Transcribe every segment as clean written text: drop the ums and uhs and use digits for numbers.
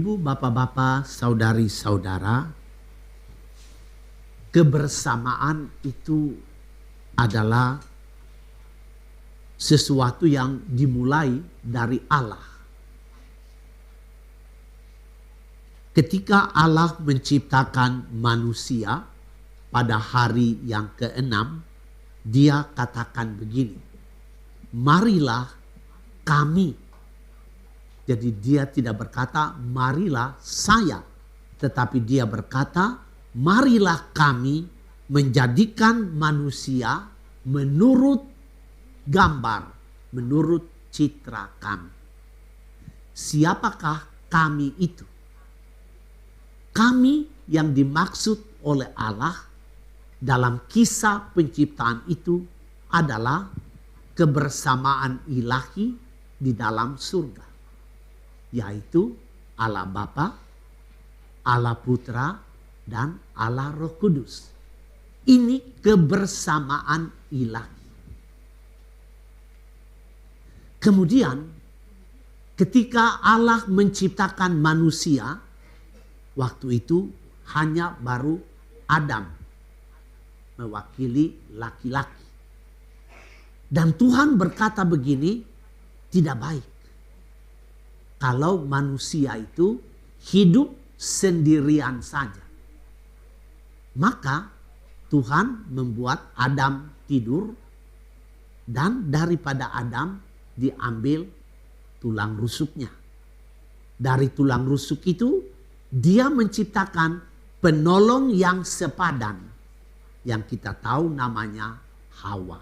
Ibu, bapak-bapak, saudari-saudara, kebersamaan itu adalah sesuatu yang dimulai dari Allah. Ketika Allah menciptakan manusia pada hari yang ke-6, Dia katakan begini, marilah kami. Jadi dia tidak berkata, marilah saya. Tetapi dia berkata, marilah kami menjadikan manusia menurut gambar, menurut citra kami. Siapakah kami itu? Kami yang dimaksud oleh Allah dalam kisah penciptaan itu adalah kebersamaan ilahi di dalam surga. Yaitu Allah Bapa, Allah Putra, dan Allah Roh Kudus. Ini kebersamaan ilahi. Kemudian ketika Allah menciptakan manusia, waktu itu hanya baru Adam mewakili laki-laki. Dan Tuhan berkata begini, tidak baik kalau manusia itu hidup sendirian saja. Maka Tuhan membuat Adam tidur, dan daripada Adam diambil tulang rusuknya. Dari tulang rusuk itu dia menciptakan penolong yang sepadan, yang kita tahu namanya Hawa.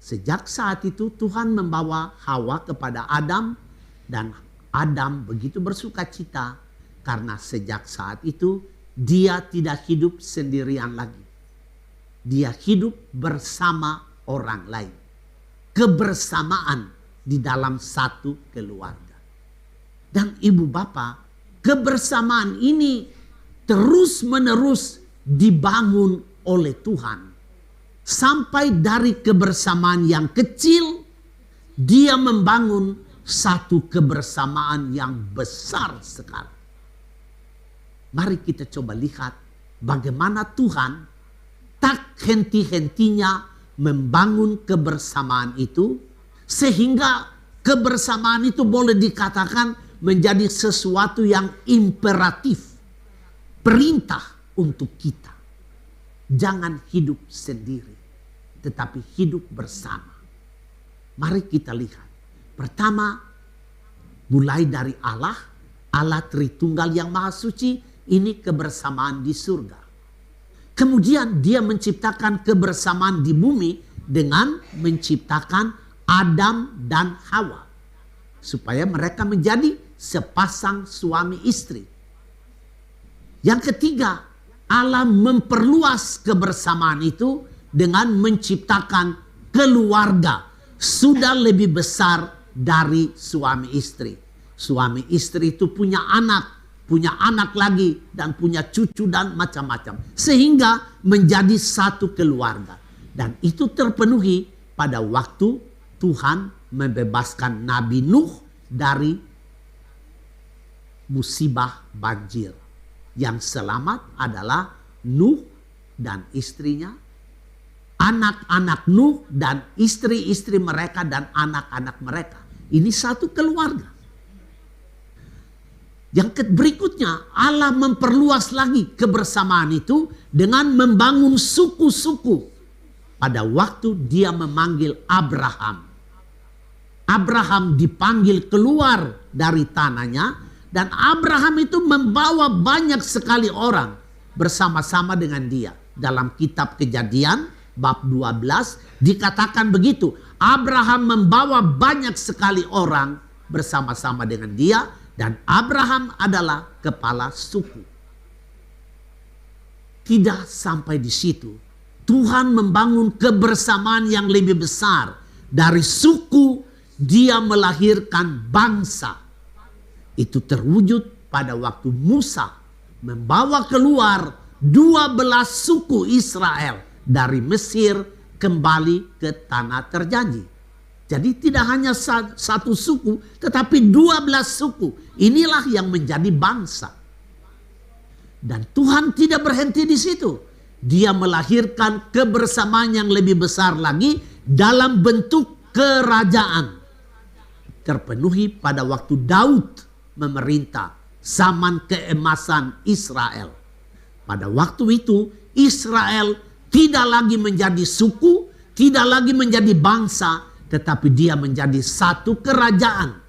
Sejak saat itu Tuhan membawa Hawa kepada Adam, dan Adam begitu bersuka cita karena sejak saat itu dia tidak hidup sendirian lagi. Dia hidup bersama orang lain. Kebersamaan di dalam satu keluarga. Dan ibu bapak, kebersamaan ini terus menerus dibangun oleh Tuhan. Sampai dari kebersamaan yang kecil, dia membangun satu kebersamaan yang besar sekali. Mari kita coba lihat bagaimana Tuhan tak henti-hentinya membangun kebersamaan itu, sehingga kebersamaan itu boleh dikatakan menjadi sesuatu yang imperatif, perintah untuk kita. Jangan hidup sendiri, tetapi hidup bersama. Mari kita lihat. Pertama, mulai dari Allah Tritunggal yang Maha Suci, ini kebersamaan di surga. Kemudian dia menciptakan kebersamaan di bumi dengan menciptakan Adam dan Hawa. Supaya mereka menjadi sepasang suami istri. Yang ketiga, Allah memperluas kebersamaan itu dengan menciptakan keluarga. Sudah lebih besar dari suami istri. Suami istri itu punya anak lagi, dan punya cucu dan macam-macam. Sehingga menjadi satu keluarga. Dan itu terpenuhi pada waktu Tuhan membebaskan Nabi Nuh dari musibah banjir. Yang selamat adalah Nuh dan istrinya, anak-anak Nuh dan istri-istri mereka dan anak-anak mereka. Ini satu keluarga. Yang berikutnya, Allah memperluas lagi kebersamaan itu dengan membangun suku-suku. Pada waktu dia memanggil Abraham. Abraham dipanggil keluar dari tanahnya, dan Abraham itu membawa banyak sekali orang bersama-sama dengan dia. Dalam kitab Kejadian bab 12 dikatakan begitu. Abraham membawa banyak sekali orang bersama-sama dengan dia, dan Abraham adalah kepala suku. Tidak sampai di situ. Tuhan membangun kebersamaan yang lebih besar. Dari suku dia melahirkan bangsa. Itu terwujud pada waktu Musa membawa keluar 12 suku Israel dari Mesir kembali ke tanah terjanji. Jadi tidak hanya satu suku, tetapi 12 suku. Inilah yang menjadi bangsa. Dan Tuhan tidak berhenti di situ. Dia melahirkan kebersamaan yang lebih besar lagi dalam bentuk kerajaan. Terpenuhi pada waktu Daud memerintah zaman keemasan Israel. Pada waktu itu Israel tidak lagi menjadi suku, tidak lagi menjadi bangsa, tetapi dia menjadi satu kerajaan.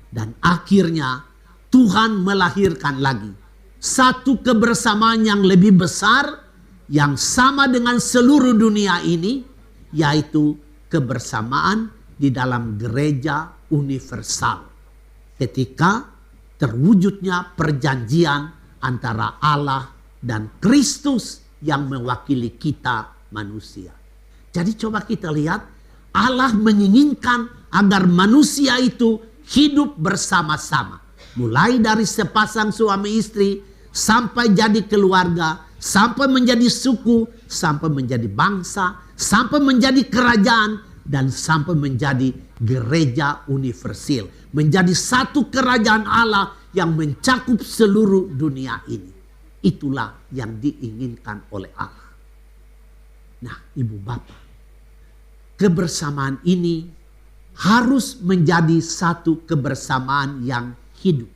Dan akhirnya Tuhan melahirkan lagi satu kebersamaan yang lebih besar, yang sama dengan seluruh dunia ini, yaitu kebersamaan di dalam gereja universal. Ketika terwujudnya perjanjian antara Allah dan Kristus yang mewakili kita manusia. Jadi coba kita lihat, Allah menginginkan agar manusia itu hidup bersama-sama. Mulai dari sepasang suami istri, sampai jadi keluarga, sampai menjadi suku, sampai menjadi bangsa, sampai menjadi kerajaan, dan sampai menjadi gereja universal. Menjadi satu kerajaan Allah yang mencakup seluruh dunia ini. Itulah yang diinginkan oleh Allah. Nah, ibu bapak, kebersamaan ini harus menjadi satu kebersamaan yang hidup.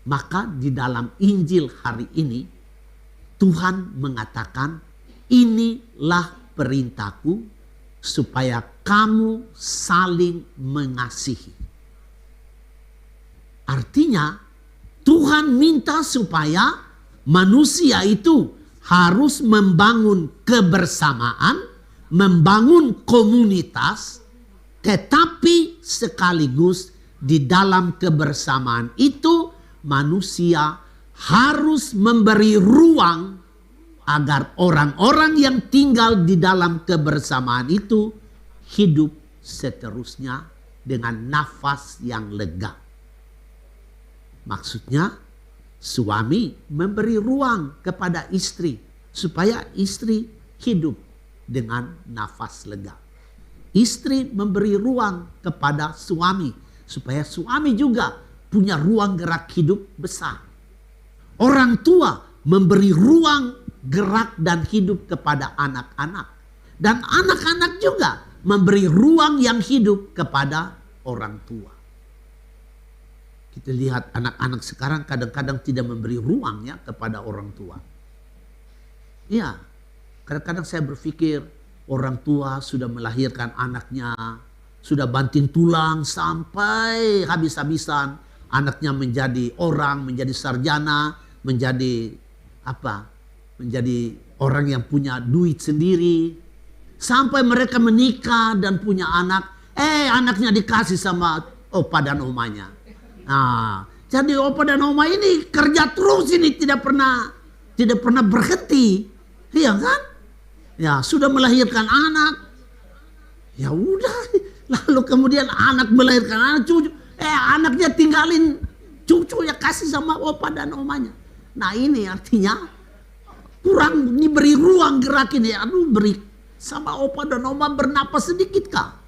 Maka di dalam Injil hari ini Tuhan mengatakan, inilah perintahku supaya kamu saling mengasihi. Artinya Tuhan minta supaya manusia itu harus membangun kebersamaan, membangun komunitas, tetapi sekaligus di dalam kebersamaan itu manusia harus memberi ruang agar orang-orang yang tinggal di dalam kebersamaan itu hidup seterusnya dengan nafas yang lega. Maksudnya, suami memberi ruang kepada istri supaya istri hidup dengan nafas lega. Istri memberi ruang kepada suami supaya suami juga punya ruang gerak hidup besar. Orang tua memberi ruang gerak dan hidup kepada anak-anak. Dan anak-anak juga memberi ruang yang hidup kepada orang tua. Kita lihat anak-anak sekarang kadang-kadang tidak memberi ruang ya kepada orang tua. Ya, kadang-kadang saya berpikir orang tua sudah melahirkan anaknya, sudah banting tulang sampai habis-habisan, anaknya menjadi orang, menjadi sarjana, menjadi apa? Menjadi orang yang punya duit sendiri. Sampai mereka menikah dan punya anak, anaknya dikasih sama opa dan omanya. Nah, jadi opa dan oma ini kerja terus ini tidak pernah berhenti, iya kan? Ya sudah melahirkan anak, ya udah, lalu kemudian anak melahirkan anak cucu, anaknya tinggalin cucu ya kasih sama opa dan omanya. Nah ini artinya kurang diberi ruang gerak ini, beri sama opa dan oma bernapas sedikit kah?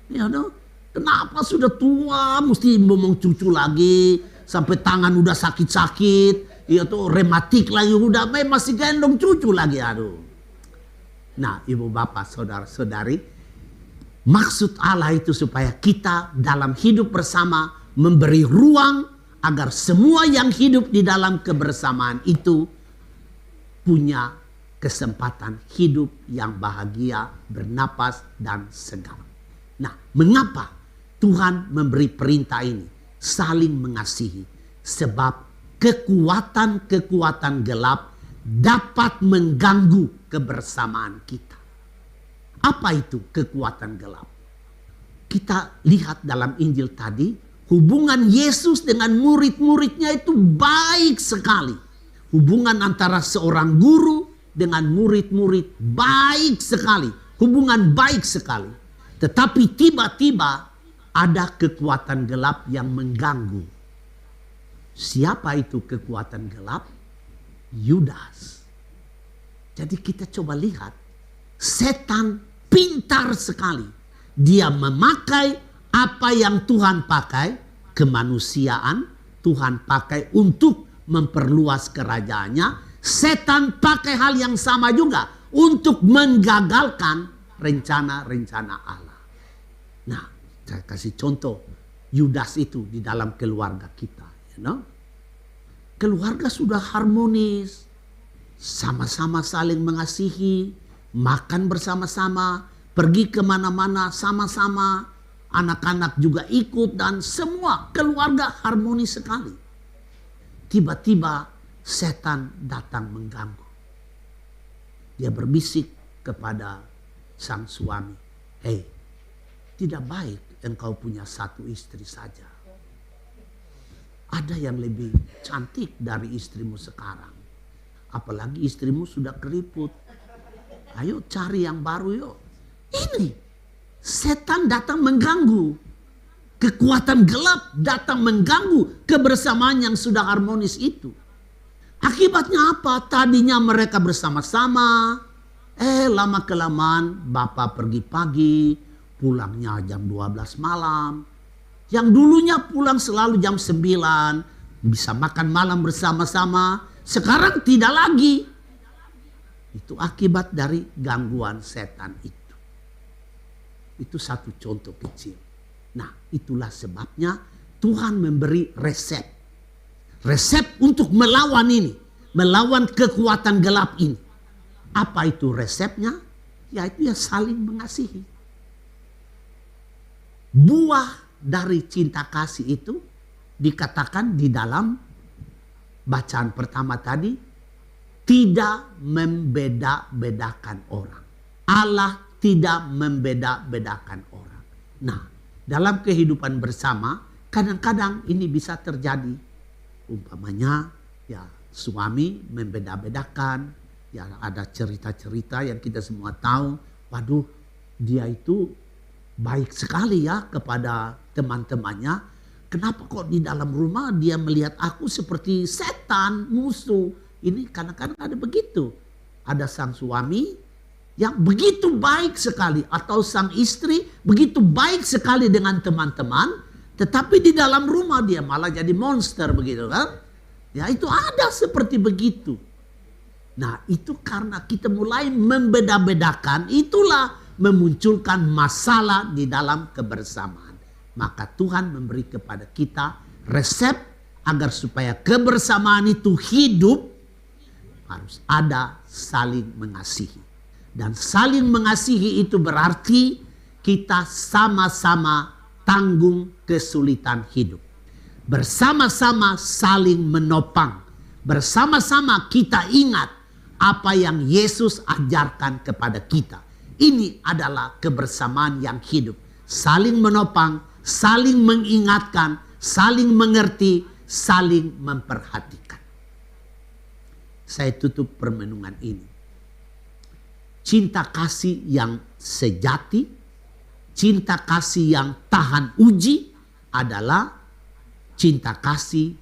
Ya dong. Kenapa sudah tua mesti ngomong cucu lagi, sampai tangan udah sakit-sakit, ya tuh rematik lagi, udah masih gendong cucu lagi, aduh. Nah, ibu bapak, saudara-saudari, maksud Allah itu supaya kita dalam hidup bersama memberi ruang agar semua yang hidup di dalam kebersamaan itu punya kesempatan hidup yang bahagia, bernapas dan segar. Nah, mengapa Tuhan memberi perintah ini? Saling mengasihi. Sebab kekuatan-kekuatan gelap dapat mengganggu kebersamaan kita. Apa itu kekuatan gelap? Kita lihat dalam Injil tadi, hubungan Yesus dengan murid-muridnya itu baik sekali. Hubungan antara seorang guru dengan murid-murid baik sekali. Hubungan baik sekali. Tetapi tiba-tiba ada kekuatan gelap yang mengganggu. Siapa itu kekuatan gelap? Yudas. Jadi kita coba lihat. Setan pintar sekali. Dia memakai apa yang Tuhan pakai, kemanusiaan Tuhan pakai untuk memperluas kerajaannya. Setan pakai hal yang sama juga untuk menggagalkan rencana-rencana Allah. Nah, saya kasih contoh Yudas itu di dalam keluarga kita. Keluarga sudah harmonis, sama-sama saling mengasihi, makan bersama-sama, pergi kemana-mana sama-sama, anak-anak juga ikut dan semua keluarga harmonis sekali. Tiba-tiba setan datang mengganggu. Dia berbisik kepada sang suami, "Hei, tidak baik engkau punya satu istri saja. Ada yang lebih cantik dari istrimu sekarang. Apalagi istrimu sudah keriput. Ayo cari yang baru yuk." Ini setan datang mengganggu. Kekuatan gelap datang mengganggu kebersamaan yang sudah harmonis itu. Akibatnya apa? Tadinya mereka bersama-sama. Lama-kelamaan bapak pergi pagi, pulangnya jam 12 malam. Yang dulunya pulang selalu jam 9, bisa makan malam bersama-sama. Sekarang tidak lagi. Itu akibat dari gangguan setan itu. Itu satu contoh kecil. Nah, itulah sebabnya Tuhan memberi resep. Resep untuk melawan ini. Melawan kekuatan gelap ini. Apa itu resepnya? Yaitu ya saling mengasihi. Buah dari cinta kasih itu dikatakan di dalam bacaan pertama tadi, tidak membeda-bedakan orang. Allah tidak membeda-bedakan orang. Nah, dalam kehidupan bersama kadang-kadang ini bisa terjadi. Umpamanya ya suami membeda-bedakan, ya ada cerita-cerita yang kita semua tahu, waduh dia itu baik sekali ya kepada teman-temannya. Kenapa kok di dalam rumah dia melihat aku seperti setan, musuh. Ini kadang-kadang ada begitu. Ada sang suami yang begitu baik sekali, atau sang istri begitu baik sekali dengan teman-teman, tetapi di dalam rumah dia malah jadi monster begitu kan. Ya itu ada seperti begitu. Nah itu karena kita mulai membeda-bedakan, itulah memunculkan masalah di dalam kebersamaan. Maka Tuhan memberi kepada kita resep agar supaya kebersamaan itu hidup, harus ada saling mengasihi. Dan saling mengasihi itu berarti kita sama-sama tanggung kesulitan hidup. Bersama-sama saling menopang. Bersama-sama kita ingat apa yang Yesus ajarkan kepada kita. Ini adalah kebersamaan yang hidup. Saling menopang, saling mengingatkan, saling mengerti, saling memperhatikan. Saya tutup permenungan ini. Cinta kasih yang sejati, cinta kasih yang tahan uji adalah cinta kasih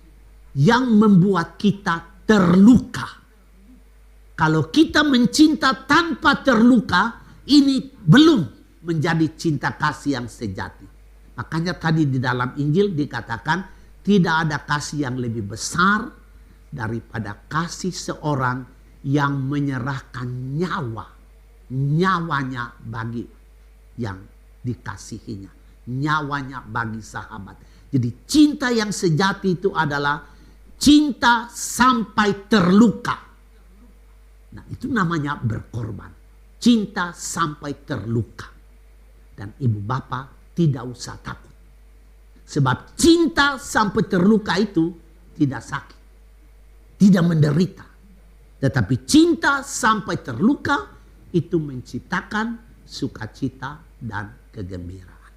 yang membuat kita terluka. Kalau kita mencinta tanpa terluka, ini belum menjadi cinta kasih yang sejati. Makanya tadi di dalam Injil dikatakan tidak ada kasih yang lebih besar daripada kasih seorang yang menyerahkan nyawanya bagi yang dikasihinya, nyawanya bagi sahabat. Jadi cinta yang sejati itu adalah cinta sampai terluka. Nah itu namanya berkorban. Cinta sampai terluka. Dan ibu bapak tidak usah takut. Sebab cinta sampai terluka itu tidak sakit. Tidak menderita. Tetapi cinta sampai terluka itu menciptakan sukacita dan kegembiraan.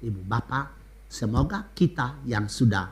Ibu bapak, semoga kita yang sudah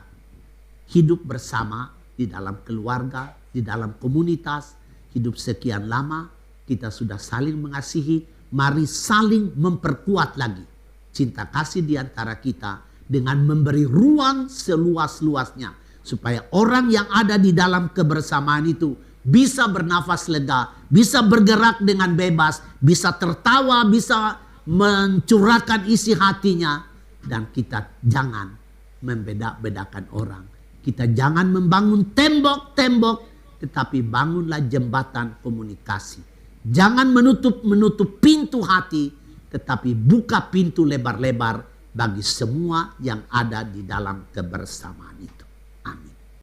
hidup bersama di dalam keluarga, di dalam komunitas, hidup sekian lama, kita sudah saling mengasihi. Mari saling memperkuat lagi cinta kasih di antara kita dengan memberi ruang seluas-luasnya supaya orang yang ada di dalam kebersamaan itu bisa bernafas lega, bisa bergerak dengan bebas, bisa tertawa, bisa mencurahkan isi hatinya. Dan kita jangan membeda-bedakan orang. Kita jangan membangun tembok-tembok, tetapi bangunlah jembatan komunikasi. Jangan menutup pintu hati, tetapi buka pintu lebar-lebar bagi semua yang ada di dalam kebersamaan itu.